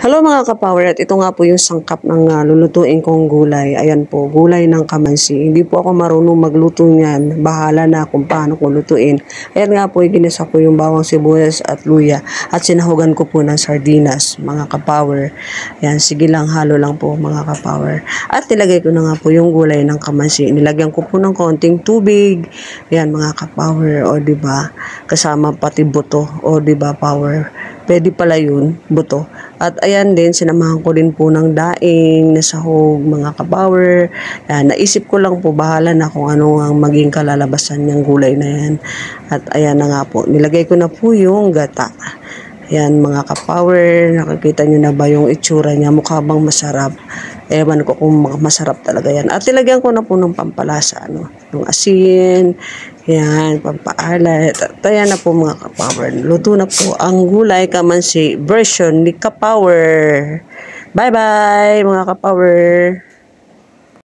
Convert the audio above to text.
Hello mga kapower, at ito nga po yung sangkap ng lulutuin kong gulay. Ayan po, gulay ng kamansi. Hindi po ako marunong magluto niyan. Bahala na kung paano ko lutuin. Ayan nga po, ginisa ko yung bawang sibuyas at luya. At sinahugan ko po ng sardinas, mga kapower. Ayan, sige lang, halo lang po mga kapower. At nilagay ko na nga po yung gulay ng kamansi. Nilagyan ko po ng konting tubig. Ayan mga kapower, o diba? Kasama pati buto, o diba power? Pwede pala yun, buto. At ayan din, sinamahan ko din po ng daing na sahog, mga kapower. Naisip ko lang po, bahala na kung ano ang maging kalalabasan ng gulay na yan. At ayan na nga po, nilagay ko na po yung gata. Ayan mga kapower, nakikita nyo na ba yung itsura niya? Mukha bang masarap? Ewan ko kung masarap talaga yan. At nilagyan ko na po ng pampalasa, yung asin, yan, pampaalat. At ayan na po mga kapower. Luto na po ang gulay kamansi version ni kapower. Bye-bye mga kapower.